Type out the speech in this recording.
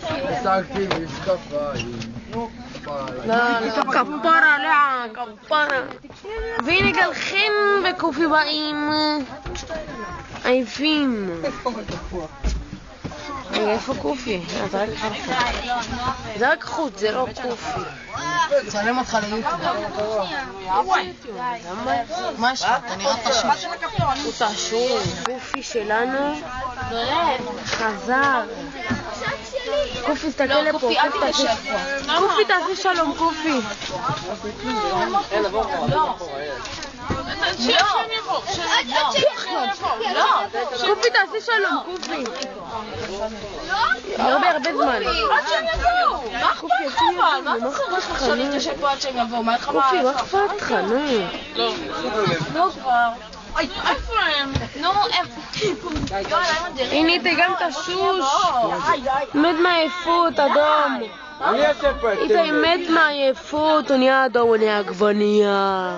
השגתי משקפיים. כפרה לאה, כפרה. והנה גלחין וקופי באים עייפים. רגע, איפה קופי? זה רק חוץ. זה רק חוץ, זה לא קופי. צלם אותך ליוטיוב. מה יש לך? אתה נראה תשוש. הוא תשוש. קופי שלנו חזר. קופי, תסתכל לפה. קופי, תעשי שלום, קופי. קופי, תעשי שלום, קופי. הרבה זמן. עד שהם יבואו! מה אכפת לך אבל? מה אתה צריך עכשיו להתיישב פה עד שהם יבואו? מה לך מה? קופי, מה אכפת לך? נו. לא כבר. איפה הם? נו, הם... הנה איתי גם תשוש. מת מעייפות, אדום. איתי מת מעייפות, הוא נהיה אדום, הוא נהיה עגבנייה.